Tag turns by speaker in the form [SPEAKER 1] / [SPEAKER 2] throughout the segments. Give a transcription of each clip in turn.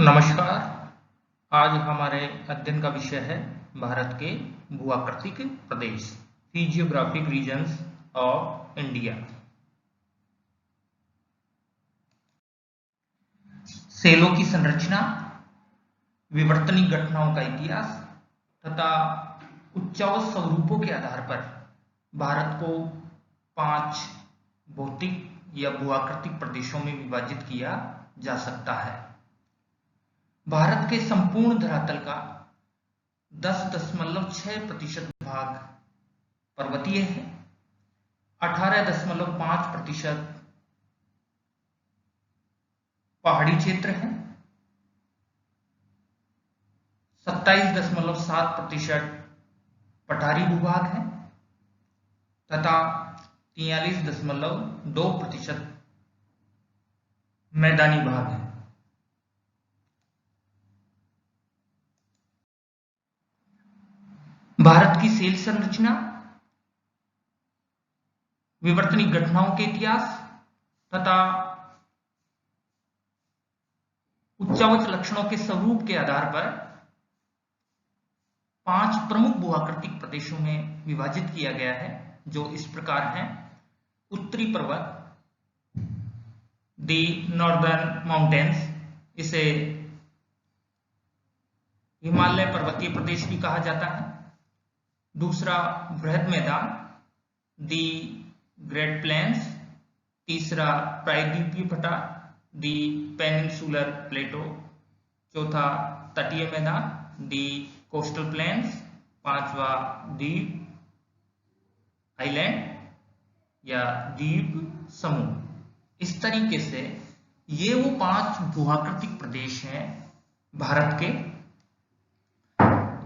[SPEAKER 1] नमस्कार। आज हमारे अध्ययन का विषय है भारत के भूआकृतिक प्रदेश, फिजियोग्राफिक रीजन्स ऑफ इंडिया। सेलों की संरचना, विवर्तनिक घटनाओं का इतिहास तथा उच्चावच स्वरूपों के आधार पर भारत को 5 भौतिक या भूआकृतिक प्रदेशों में विभाजित किया जा सकता है। भारत के संपूर्ण धरातल का 10.6% भाग पर्वतीय है, 18.5% पहाड़ी क्षेत्र है, 27.7% पठारी भूभाग है तथा 43.2% मैदानी भाग है। भारत की सेल संरचना, विवर्तनिक घटनाओं के इतिहास तथा उच्चावच लक्षणों के स्वरूप के आधार पर 5 प्रमुख भूआकृतिक प्रदेशों में विभाजित किया गया है, जो इस प्रकार हैं। उत्तरी पर्वत, दी नॉर्दर्न माउंटेन्स, इसे हिमालय पर्वतीय प्रदेश भी कहा जाता है। दूसरा, बृहद मैदान, दी ग्रेट प्लेन्स। तीसरा, प्रायद्वीपीय पठार, दी पेनिनसुलर प्लेटो। चौथा, तटीय मैदान, दी कोस्टल प्लेन्स। पांचवा, द्वीप आइलैंड या द्वीप समूह। इस तरीके से ये वो 5 भूआकृतिक प्रदेश हैं भारत के।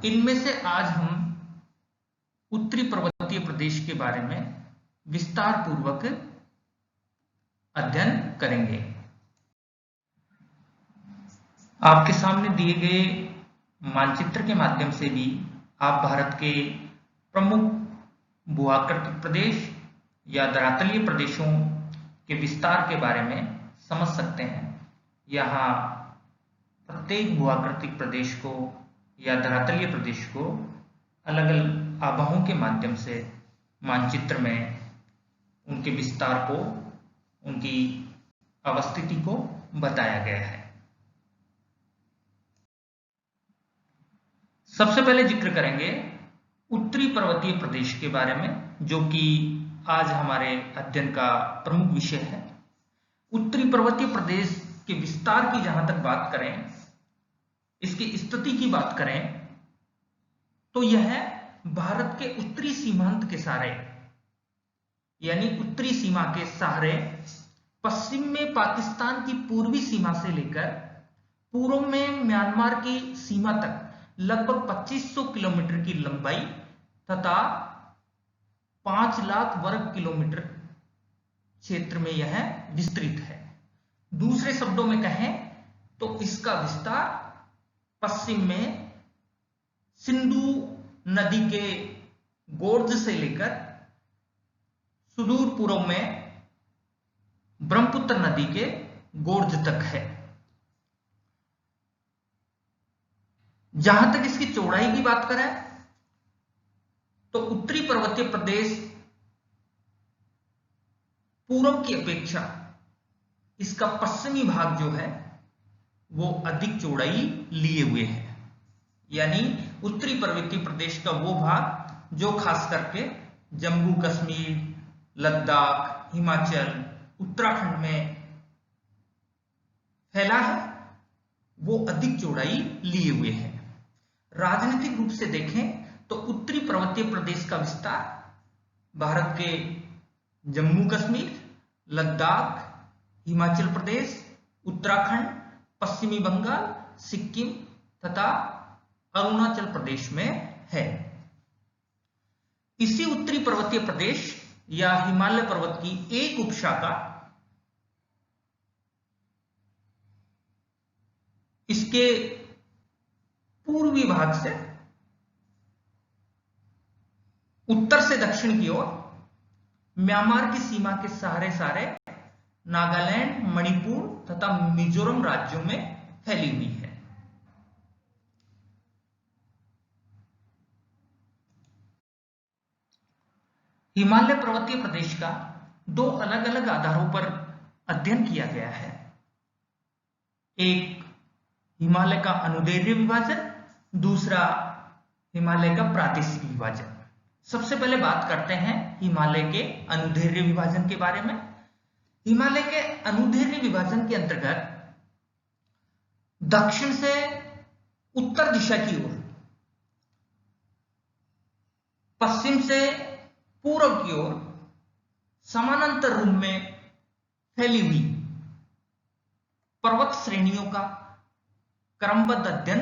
[SPEAKER 1] इनमें से आज हम उत्तरी पर्वतीय प्रदेश के बारे में विस्तार पूर्वक अध्ययन करेंगे। आपके सामने दिए गए मानचित्र के माध्यम से भी आप भारत के प्रमुख भूआकृतिक प्रदेश या धरातलीय प्रदेशों के विस्तार के बारे में समझ सकते हैं। यहाँ प्रत्येक भूआकृतिक प्रदेश को या धरातलीय प्रदेश को अलग अलग आभाओं के माध्यम से मानचित्र में उनके विस्तार को, उनकी अवस्थिति को बताया गया है। सबसे पहले जिक्र करेंगे उत्तरी पर्वतीय प्रदेश के बारे में, जो कि आज हमारे अध्ययन का प्रमुख विषय है। उत्तरी पर्वतीय प्रदेश के विस्तार की जहां तक बात करें, इसकी स्थिति की बात करें, तो यह भारत के उत्तरी सीमांत के सहारे, यानी उत्तरी सीमा के सहारे पश्चिम में पाकिस्तान की पूर्वी सीमा से लेकर पूर्व में म्यांमार की सीमा तक लगभग 2500 किलोमीटर की लंबाई तथा 5 लाख वर्ग किलोमीटर क्षेत्र में यह विस्तृत है। दूसरे शब्दों में कहें तो इसका विस्तार पश्चिम में सिंधु नदी के गोर्ज से लेकर सुदूर पूर्व में ब्रह्मपुत्र नदी के गोर्ज तक है। जहां तक इसकी चौड़ाई की बात करें तो उत्तरी पर्वतीय प्रदेश पूर्व की अपेक्षा इसका पश्चिमी भाग जो है वो अधिक चौड़ाई लिए हुए है। यानी उत्तरी पर्वतीय प्रदेश का वो भाग जो खास करके जम्मू कश्मीर, लद्दाख, हिमाचल, उत्तराखंड में फैला है, वो अधिक चौड़ाई लिए हुए है। राजनीतिक रूप से देखें तो उत्तरी पर्वतीय प्रदेश का विस्तार भारत के जम्मू कश्मीर, लद्दाख, हिमाचल प्रदेश, उत्तराखंड, पश्चिमी बंगाल, सिक्किम तथा अरुणाचल प्रदेश में है। इसी उत्तरी पर्वतीय प्रदेश या हिमालय पर्वत की एक उपशाखा इसके पूर्वी भाग से उत्तर से दक्षिण की ओर म्यांमार की सीमा के सहारे नागालैंड, मणिपुर तथा मिजोरम राज्यों में फैली हुई है। हिमालय पर्वतीय प्रदेश का दो अलग अलग आधारों पर अध्ययन किया गया है। एक हिमालय का अनुदैर्घ्य विभाजन, दूसरा हिमालय का प्रादेशिक विभाजन। सबसे पहले बात करते हैं हिमालय के अनुदैर्घ्य विभाजन के बारे में। हिमालय के अनुदैर्घ्य विभाजन के अंतर्गत दक्षिण से उत्तर दिशा की ओर, पश्चिम से पूर्व की ओर समानांतर रूप में फैली हुई पर्वत श्रेणियों का क्रमबद्ध अध्ययन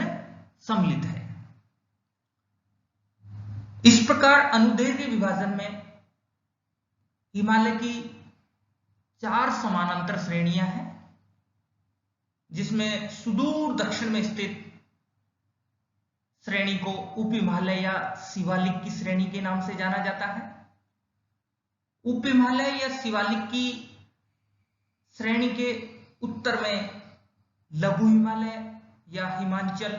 [SPEAKER 1] सम्मिलित है। इस प्रकार अनुदैर्घ्य विभाजन में हिमालय की 4 समानांतर श्रेणियां हैं, जिसमें सुदूर दक्षिण में स्थित श्रेणी को उप हिमालय या शिवालिक की श्रेणी के नाम से जाना जाता है। उप हिमालय या शिवालिक की श्रेणी के उत्तर में लघु हिमालय या हिमांचल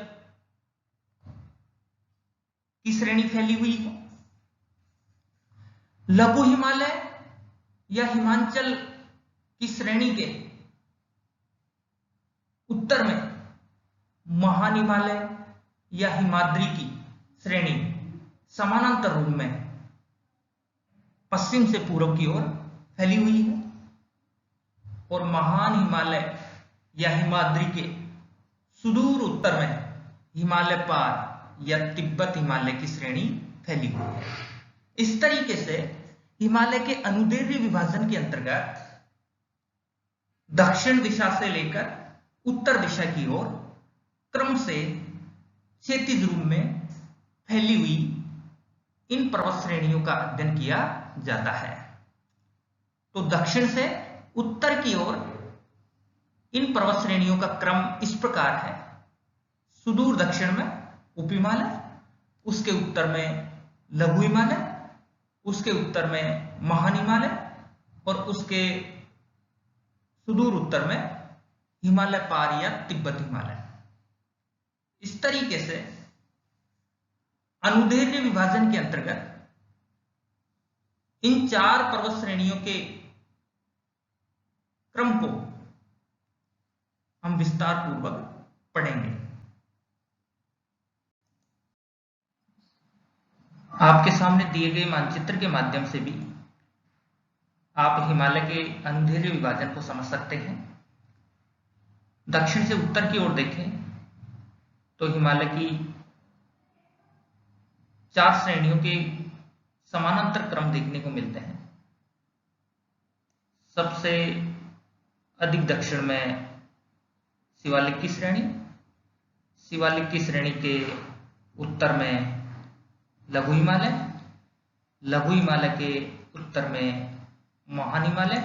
[SPEAKER 1] की श्रेणी फैली हुई है। लघु हिमालय या हिमांचल की श्रेणी के उत्तर में महान हिमालय या हिमाद्री की श्रेणी समानांतर रूप में पश्चिम से पूर्व की ओर फैली हुई है, और महान हिमालय या हिमाद्री के सुदूर उत्तर में हिमालय पार या तिब्बत हिमालय की श्रेणी फैली हुई है। इस तरीके से हिमालय के अनुदैर्घ्य विभाजन के अंतर्गत दक्षिण दिशा से लेकर उत्तर दिशा की ओर क्रम से क्षैतिज रूप में फैली हुई इन पर्वत श्रेणियों का अध्ययन किया जाता है। तो दक्षिण से उत्तर की ओर इन पर्वत श्रेणियों का क्रम इस प्रकार है। सुदूर दक्षिण में उप हिमालय, उसके उत्तर में लघु हिमालय, उसके उत्तर में महान हिमालय, और उसके सुदूर उत्तर में हिमालय पार या तिब्बत हिमालय। इस तरीके से अनुदैर्घ्य विभाजन के अंतर्गत इन 4 पर्वत श्रेणियों के क्रम को हम विस्तार पूर्वक पढ़ेंगे। आपके सामने दिए गए मानचित्र के माध्यम से भी आप हिमालय के अनुदैर्घ्य विभाजन को समझ सकते हैं। दक्षिण से उत्तर की ओर देखें तो हिमालय की 4 श्रेणियों के समानांतर क्रम देखने को मिलते हैं। सबसे अधिक दक्षिण में शिवालिक की श्रेणी, शिवालिक की श्रेणी के उत्तर में लघु हिमालय, लघु हिमालय के उत्तर में महान हिमालय,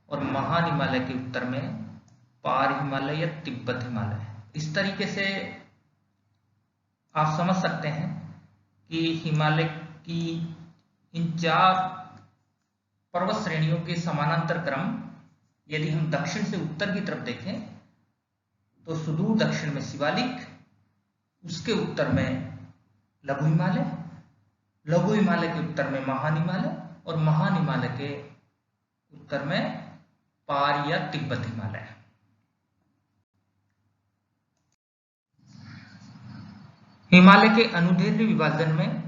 [SPEAKER 1] और महान हिमालय के उत्तर में पार हिमालय या तिब्बत हिमालय। इस तरीके से आप समझ सकते हैं कि हिमालय की इन 4 पर्वत श्रेणियों के समानांतर क्रम, यदि हम दक्षिण से उत्तर की तरफ देखें तो सुदूर दक्षिण में शिवालिक, उसके उत्तर में लघु हिमालय, लघु हिमालय के उत्तर में महान हिमालय, और महान हिमालय के उत्तर में पार या तिब्बत हिमालय। हिमालय के अनुदैर्घ्य विभाजन में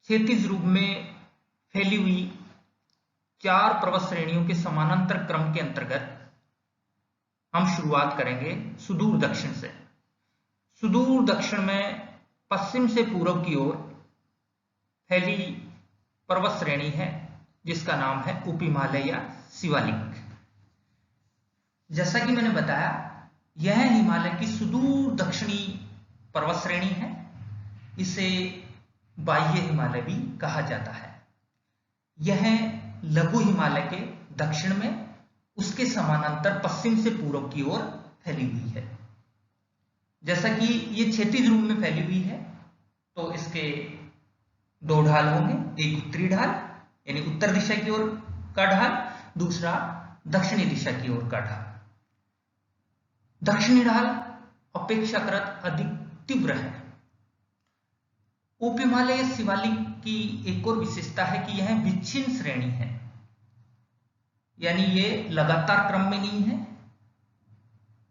[SPEAKER 1] क्षैतिज रूप में फैली हुई 4 पर्वत श्रेणियों के समानांतर क्रम के अंतर्गत हम शुरुआत करेंगे सुदूर दक्षिण से। सुदूर दक्षिण में पश्चिम से पूर्व की ओर फैली पर्वत श्रेणी है जिसका नाम है उप हिमालय या शिवालिक। जैसा कि मैंने बताया, यह हिमालय की सुदूर दक्षिणी पर्वत श्रेणी है। इसे बाह्य हिमालय भी कहा जाता है। यह लघु हिमालय के दक्षिण में उसके समानांतर पश्चिम से पूर्व की ओर फैली हुई है। जैसा कि ये क्षैतिज रूप में फैली हुई है तो इसके 2 ढाल होंगे, एक उत्तरी ढाल यानी उत्तर दिशा की ओर का ढाल, दूसरा दक्षिणी दिशा की ओर का ढाल। दक्षिणी ढाल अपेक्षाकृत अधिक तीव्र है। उप हिमालय शिवालिक की एक और विशेषता है कि यह विच्छिन्न श्रेणी है, यानी ये लगातार क्रम में नहीं है,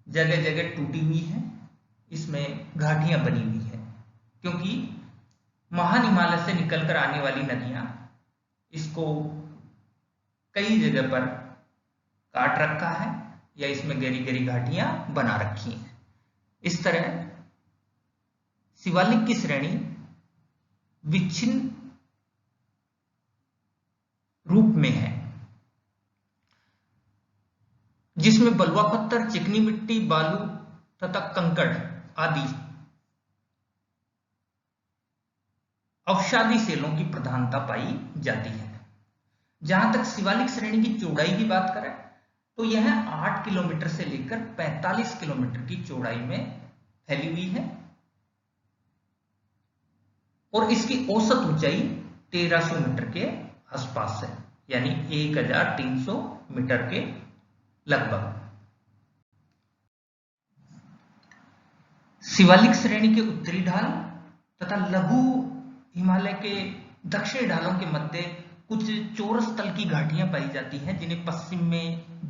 [SPEAKER 1] जगह जगह टूटी हुई है, इसमें घाटियां बनी हुई है, क्योंकि महान हिमालय से निकलकर आने वाली नदियां इसको कई जगह पर काट रखा है या इसमें गहरी गहरी घाटियां बना रखी हैं। इस तरह शिवालिक की श्रेणी विच्छिन्न रूप में है, जिसमें बलुआ पत्थर, चिकनी मिट्टी, बालू तथा कंकड़ आदि अवसादी सेलों की प्रधानता पाई जाती है। जहां तक शिवालिक श्रेणी की चौड़ाई की बात करें तो यह 8 किलोमीटर से लेकर 45 किलोमीटर की चौड़ाई में फैली हुई है और इसकी औसत ऊंचाई 1300 मीटर के आसपास है, यानी 1300 मीटर के लगभग। शिवालिक श्रेणी के उत्तरी ढाल तथा लघु हिमालय के दक्षिणी ढालों के मध्य कुछ चौरस तल की घाटियां पाई जाती हैं, जिन्हें पश्चिम में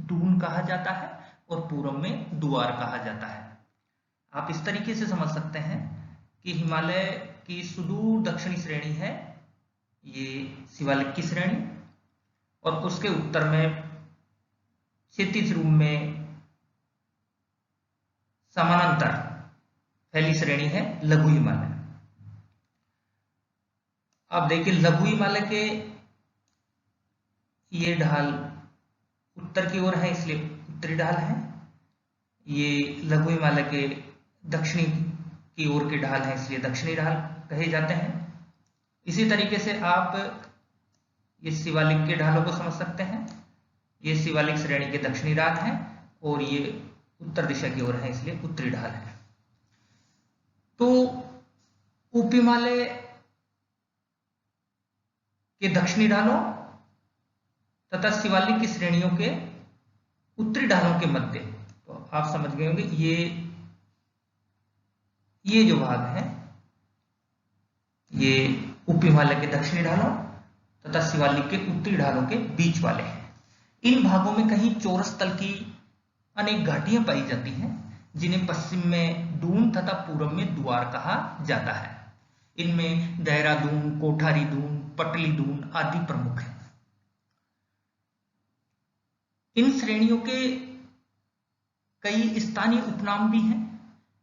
[SPEAKER 1] दून कहा जाता है और पूर्व में दुआर कहा जाता है। आप इस तरीके से समझ सकते हैं कि हिमालय की सुदूर दक्षिणी श्रेणी है ये शिवालिक की श्रेणी, और उसके उत्तर में क्षैतिज रूप में समानांतर फैली श्रेणी है लघु हिमालय। अब देखिए, लघु हिमालय के ये ढाल उत्तर की ओर है, इसलिए उत्तरी ढाल है। ये लघु हिमालय के दक्षिणी की ओर के ढाल है, इसलिए दक्षिणी ढाल कहे जाते हैं। इसी तरीके से आप ये शिवालिक के ढालों को समझ सकते हैं। ये शिवालिक श्रेणी के दक्षिणी ढाल है और ये उत्तर दिशा की ओर है, इसलिए उत्तरी ढाल है। तो उप हिमालय के दक्षिणी ढालों तथा शिवालिक की श्रेणियों के उत्तरी ढालों के मध्य, तो आप समझ गए होंगे ये जो भाग है ये उप हिमालय के दक्षिणी ढालों तथा शिवालिक के उत्तरी ढालों के बीच वाले हैं। इन भागों में कहीं चौरस तल की अनेक घाटियां पाई जाती हैं, जिन्हें पश्चिम में दून तथा पूर्व में दुआर कहा जाता है। इनमें देहरादून, कोठारी दून, पटली दून आदि प्रमुख हैं। इन श्रेणियों के कई स्थानीय उपनाम भी हैं।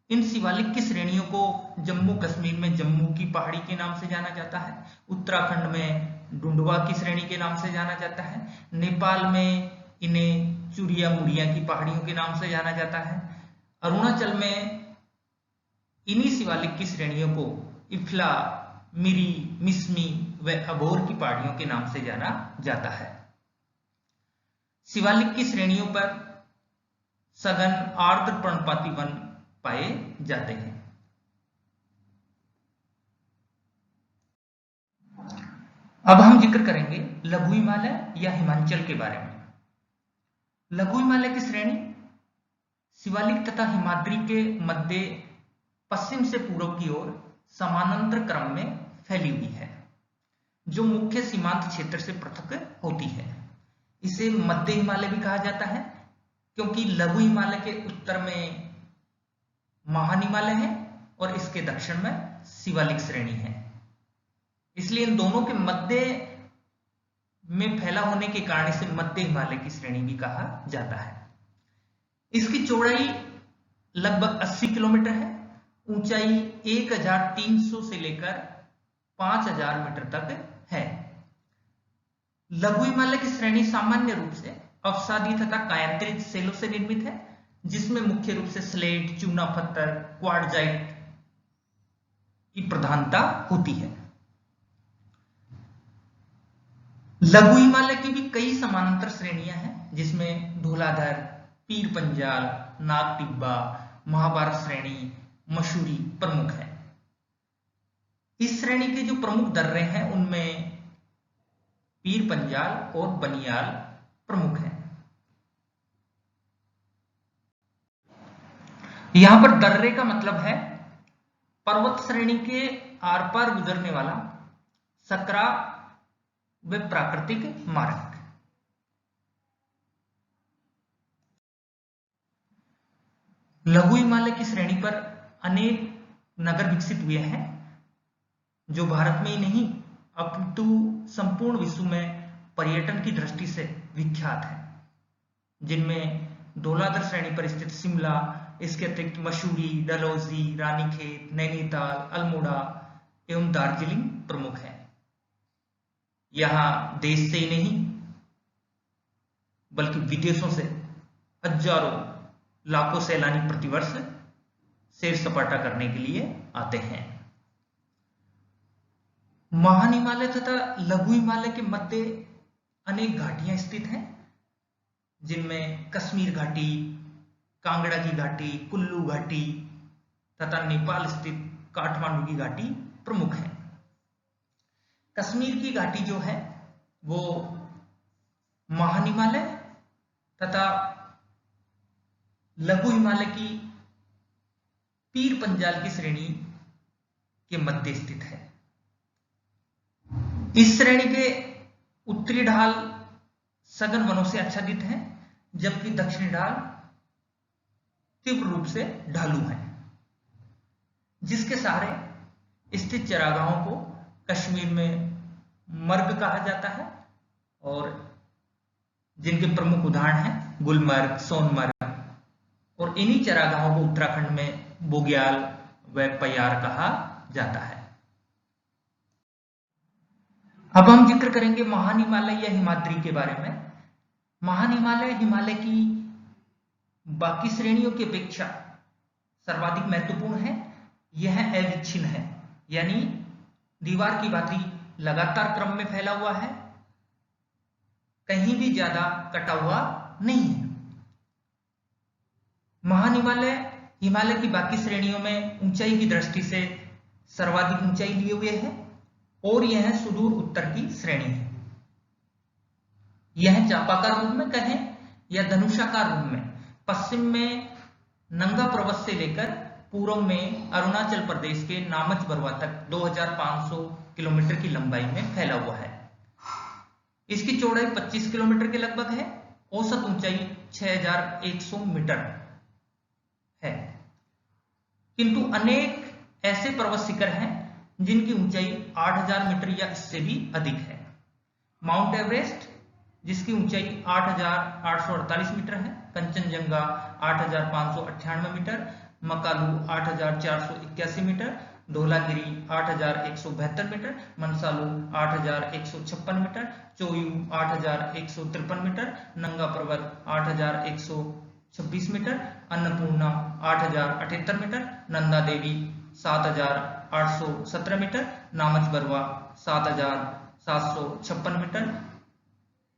[SPEAKER 1] इन शिवालिक की श्रेणियों को जम्मू कश्मीर में जम्मू की पहाड़ी के नाम से जाना जाता है, उत्तराखंड में डुंडवा की श्रेणी के नाम से जाना जाता है, नेपाल में इन्हें चुरिया मुरिया की पहाड़ियों के नाम से जाना जाता है, अरुणाचल में इन्हीं शिवालिक की श्रेणियों को इफ्ला, मिरी, मिसमी व अभोर की पहाड़ियों के नाम से जाना जाता है। शिवालिक की श्रेणियों पर सघन आर्द्र पर्णपाती वन पाए जाते हैं। अब हम जिक्र करेंगे लघु हिमालय या हिमांचल के बारे में। लघु हिमालय की श्रेणी शिवालिक तथा हिमाद्री के मध्य पश्चिम से पूर्व की ओर समानांतर क्रम में फैली हुई है, जो मुख्य सीमांत क्षेत्र से पृथक होती है। इसे मध्य हिमालय भी कहा जाता है, क्योंकि लघु हिमालय के उत्तर में महान हिमालय है और इसके दक्षिण में शिवालिक श्रेणी है, इसलिए इन दोनों के मध्य में फैला होने के कारण इसे मध्य हिमालय की श्रेणी भी कहा जाता है। इसकी चौड़ाई लगभग 80 किलोमीटर है, ऊंचाई 1300 से लेकर 5000 मीटर तक है। लघु हिमालय की श्रेणी सामान्य रूप से अवसादी तथा कायांतरित सेलों से निर्मित है, जिसमें मुख्य रूप से स्लेट, चूना पत्थर, क्वार्टजाइट की प्रधानता होती है। लघु हिमालय की भी कई समानांतर श्रेणियां हैं, जिसमें धौलाधर, पीर पंजाल, नाग टिब्बा, महाभारत श्रेणी, मसूरी प्रमुख है। इस श्रेणी के जो प्रमुख दर्रे हैं उनमें पीर पंजाल और बनियाल प्रमुख हैं। यहां पर दर्रे का मतलब है पर्वत श्रेणी के आर पार गुजरने वाला सकरा व प्राकृतिक मार्ग। लघु हिमालय की श्रेणी पर अनेक नगर विकसित हुए हैं, जो भारत में ही नहीं अपितु संपूर्ण विश्व में पर्यटन की दृष्टि से विख्यात है, जिनमें धौलाधर श्रेणी पर स्थित शिमला, इसके अतिरिक्त मसूरी, डलहौजी, रानीखेत, नैनीताल, अल्मोड़ा एवं दार्जिलिंग प्रमुख है। यहाँ देश से ही नहीं बल्कि विदेशों से हजारों लाखों सैलानी प्रतिवर्ष सैर सपाटा करने के लिए आते हैं। महान हिमालय तथा लघु हिमालय के मध्य अनेक घाटियां स्थित हैं, जिनमें कश्मीर घाटी, कांगड़ा की घाटी, कुल्लू घाटी तथा नेपाल स्थित काठमांडू की घाटी प्रमुख है। कश्मीर की घाटी जो है वो महान हिमालय तथा लघु हिमालय की पीर पंजाल की श्रेणी के मध्य स्थित है। इस श्रेणी के उत्तरी ढाल सघन वनों से आच्छादित है, जबकि दक्षिणी ढाल तीव्र रूप से ढालू है, जिसके सहारे स्थित चरागाहों को कश्मीर में मर्ग कहा जाता है और जिनके प्रमुख उदाहरण हैं गुलमर्ग, सोनमर्ग, और इन्हीं चरागाहों को उत्तराखंड में बुग्याल व पयार कहा जाता है। अब हम जिक्र करेंगे महान हिमालय या हिमाद्री के बारे में। महान हिमालय हिमालय की बाकी श्रेणियों की अपेक्षा सर्वाधिक महत्वपूर्ण है। यह अविच्छिन्न है, यानी दीवार की भांति लगातार क्रम में फैला हुआ है, कहीं भी ज्यादा कटा हुआ नहीं है। महान हिमालय हिमालय की बाकी श्रेणियों में ऊंचाई की दृष्टि से सर्वाधिक ऊंचाई लिए हुए है और यह सुदूर उत्तर की श्रेणी है। यह चापाकार रूप में कहें या धनुषाकार रूप में पश्चिम में नंगा पर्वत से लेकर पूर्व में अरुणाचल प्रदेश के नामच बरवा तक 2500 किलोमीटर की लंबाई में फैला हुआ है। इसकी चौड़ाई 25 किलोमीटर के लगभग है। औसत ऊंचाई 6100 मीटर है, किंतु अनेक ऐसे पर्वत शिखर हैं जिनकी ऊंचाई 8000 मीटर या इससे भी अधिक है। माउंट एवरेस्ट जिसकी ऊंचाई 8848 मीटर है, Kanchenjunga 8598 metre, Makalu 8481 metre, Dhaulagiri 8172 metre, Manaslu 8156 metre, Cho Oyu 8153 metre, Nanga Parbat 8126 metre, Annapurna 8078 metre, Nanda Devi 7817 metre, Namcha Barwa 7756 metre.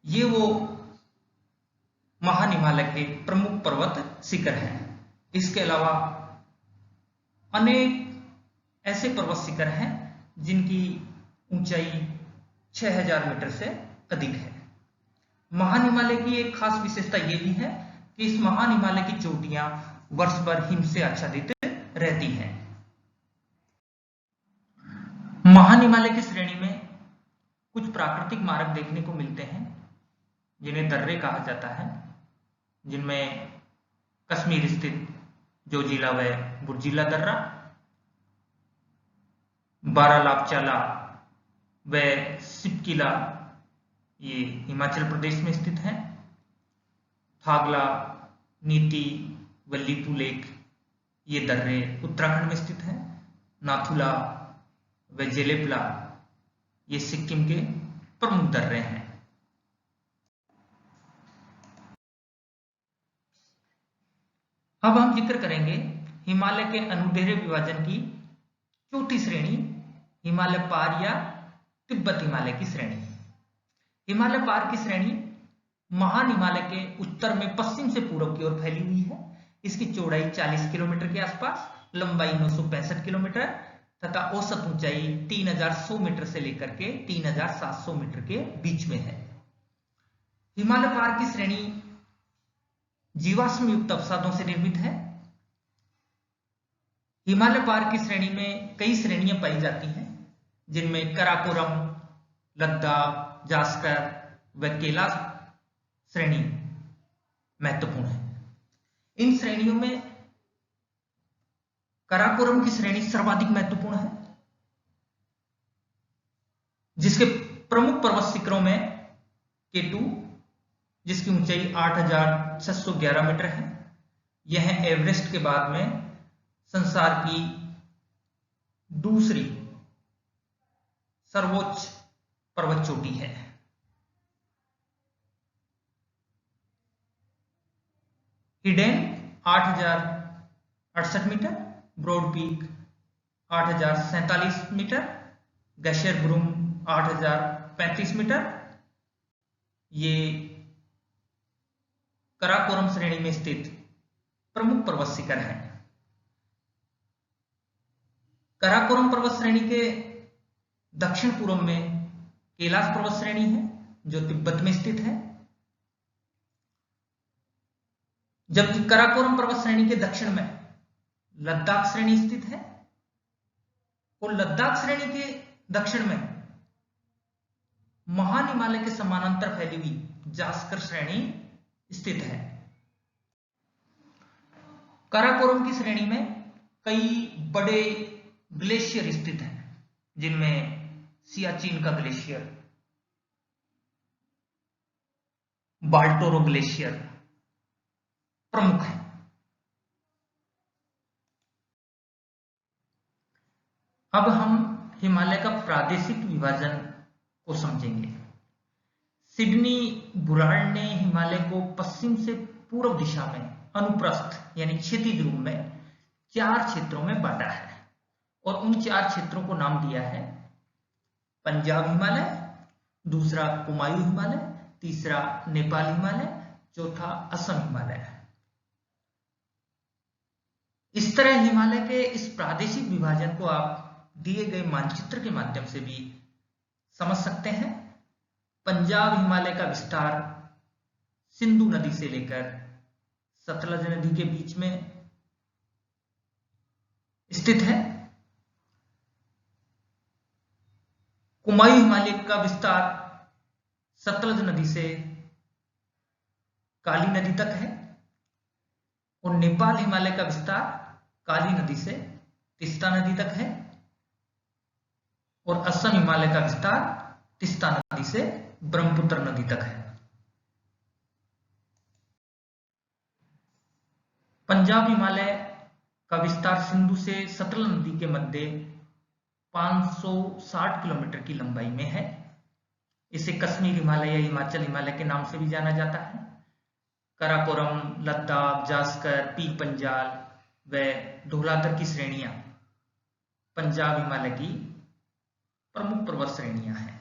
[SPEAKER 1] ये वो महान हिमालय के प्रमुख पर्वत शिखर हैं। इसके अलावा अनेक ऐसे पर्वत शिखर हैं जिनकी ऊंचाई 6000 मीटर से अधिक है। महान हिमालय की एक खास विशेषता यह भी है कि इस महान हिमालय की चोटियां वर्ष भर हिम से आच्छादित रहती हैं। महान हिमालय की श्रेणी में कुछ प्राकृतिक मार्ग देखने को मिलते हैं जिन्हें दर्रे कहा जाता है, जिनमें कश्मीर स्थित जोजिला व बुर्जिला दर्रा, बारालापचाला व सिपकिला ये हिमाचल प्रदेश में स्थित है, थागला, नीति व लिपू लेक ये दर्रे उत्तराखंड में स्थित हैं, नाथुला व जेलेपला ये सिक्किम के प्रमुख दर्रे हैं। अब हम जिक्र करेंगे हिमालय के अनुदैर्घ्य विभाजन की चौथी श्रेणी, हिमालय पार या तिब्बत हिमालय की श्रेणी। हिमालय पार की श्रेणी महान हिमालय के उत्तर में पश्चिम से पूर्व की ओर फैली हुई है। इसकी चौड़ाई 40 किलोमीटर के आसपास, लंबाई 965 किलोमीटर तथा औसत ऊंचाई 3100 मीटर से लेकर के 3700 मीटर के बीच में है। हिमालय पार की श्रेणी जीवाश्म युक्त अवसादों से निर्मित है। हिमालय पार की श्रेणी में कई श्रेणियां पाई जाती हैं, जिनमें कराकोरम, लद्दाख, जास्कर व कैलाश श्रेणी महत्वपूर्ण है। इन श्रेणियों में कराकोरम की श्रेणी सर्वाधिक महत्वपूर्ण है, जिसके प्रमुख पर्वत शिखरों में K2, जिसकी ऊंचाई 8,611 मीटर है। यह एवरेस्ट के बाद में संसार की दूसरी सर्वोच्च पर्वत चोटी है। Hidden 8,068 metre, Broad Peak 8,047 metre, glacier ब्रूम 8,035 मीटर। ये कराकोरम श्रेणी में स्थित प्रमुख पर्वत शिखर हैं। कराकोरम पर्वत श्रेणी के दक्षिण पूर्व में कैलाश पर्वत श्रेणी है, जो तिब्बत में स्थित है, जबकि कराकोरम पर्वत श्रेणी के दक्षिण में लद्दाख श्रेणी स्थित है और लद्दाख श्रेणी के दक्षिण में महान हिमालय के समानांतर फैली हुई जास्कर श्रेणी स्थित है। कराकोरम की श्रेणी में कई बड़े ग्लेशियर स्थित हैं, जिनमें सियाचिन का ग्लेशियर, बाल्टोरो ग्लेशियर प्रमुख है। अब हम हिमालय का प्रादेशिक विभाजन को समझेंगे। सिडनी बुराड़ ने हिमालय को पश्चिम से पूर्व दिशा में अनुप्रस्थ यानी क्षैतिज रूप में 4 क्षेत्रों में बांटा है और उन 4 क्षेत्रों को नाम दिया है पंजाब हिमालय, दूसरा कुमायूं हिमालय, तीसरा नेपाल हिमालय, चौथा असम हिमालय। इस तरह हिमालय के इस प्रादेशिक विभाजन को आप दिए गए मानचित्र के माध्यम से भी समझ सकते हैं। पंजाब हिमालय का विस्तार सिंधु नदी से लेकर सतलज नदी के बीच में स्थित है। कुमायूं हिमालय का विस्तार सतलज नदी से काली नदी तक है और नेपाल हिमालय का विस्तार काली नदी से तीस्ता नदी तक है और असम हिमालय का विस्तार तीस्ता नदी से ब्रह्मपुत्र नदी तक है। पंजाब हिमालय का विस्तार सिंधु से सतलज नदी के मध्य 560 किलोमीटर की लंबाई में है। इसे कश्मीर हिमालय या हिमाचल हिमालय के नाम से भी जाना जाता है। कराकोरम, लद्दाख, जास्कर, पीर पंजाल व धौलाधर की श्रेणियां पंजाब हिमालय की प्रमुख पर्वत श्रेणियां हैं।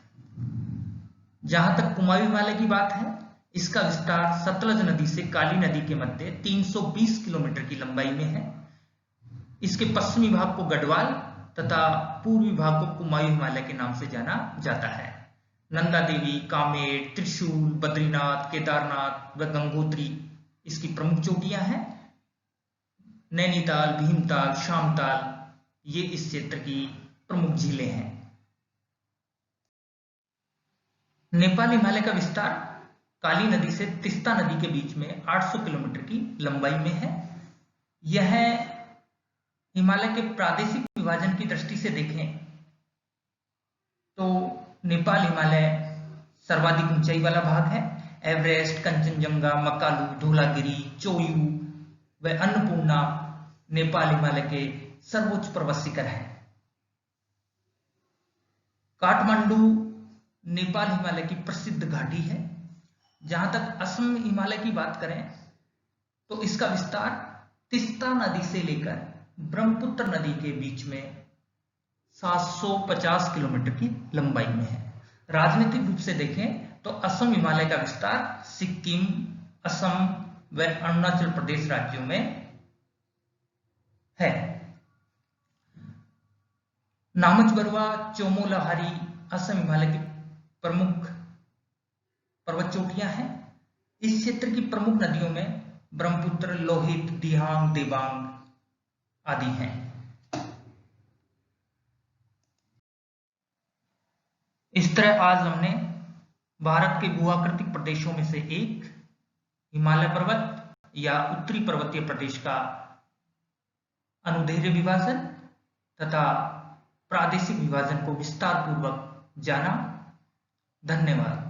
[SPEAKER 1] जहां तक कुमायूं हिमालय की बात है, इसका विस्तार सतलज नदी से काली नदी के मध्य 320 किलोमीटर की लंबाई में है। इसके पश्चिमी भाग को गढ़वाल तथा पूर्वी भाग को कुमायूं हिमालय के नाम से जाना जाता है। नंदा देवी, कामेट, त्रिशूल, बद्रीनाथ, केदारनाथ व गंगोत्री इसकी प्रमुख चोटियां हैं। नैनीताल, भीमताल, शामताल ये इस क्षेत्र की प्रमुख झीलें हैं। नेपाल हिमालय का विस्तार काली नदी से तीस्ता नदी के बीच में 800 किलोमीटर की लंबाई में है। यह हिमालय के प्रादेशिक विभाजन की दृष्टि से देखें तो नेपाल हिमालय सर्वाधिक ऊंचाई वाला भाग है। एवरेस्ट, कंचनजंगा, मकालू, धौलागिरी, चोयू व अन्नपूर्णा नेपाल हिमालय के सर्वोच्च पर्वत शिखर हैं। काठमांडू नेपाल हिमालय की प्रसिद्ध घाटी है। जहां तक असम हिमालय की बात करें तो इसका विस्तार तीस्ता नदी से लेकर ब्रह्मपुत्र नदी के बीच में 750 किलोमीटर की लंबाई में है। राजनीतिक रूप से देखें तो असम हिमालय का विस्तार सिक्किम, असम व अरुणाचल प्रदेश राज्यों में है। नामच बरुआ, चोमो लहारी असम हिमालय की प्रमुख पर्वत चोटियां हैं। इस क्षेत्र की प्रमुख नदियों में ब्रह्मपुत्र, लोहित, दिहांग, देबांग आदि हैं। इस तरह आज हमने भारत के भूआकृतिक प्रदेशों में से एक हिमालय पर्वत या उत्तरी पर्वतीय प्रदेश का अनुदैर्ध्य विभाजन तथा प्रादेशिक विभाजन को विस्तार पूर्वक जाना। धन्यवाद।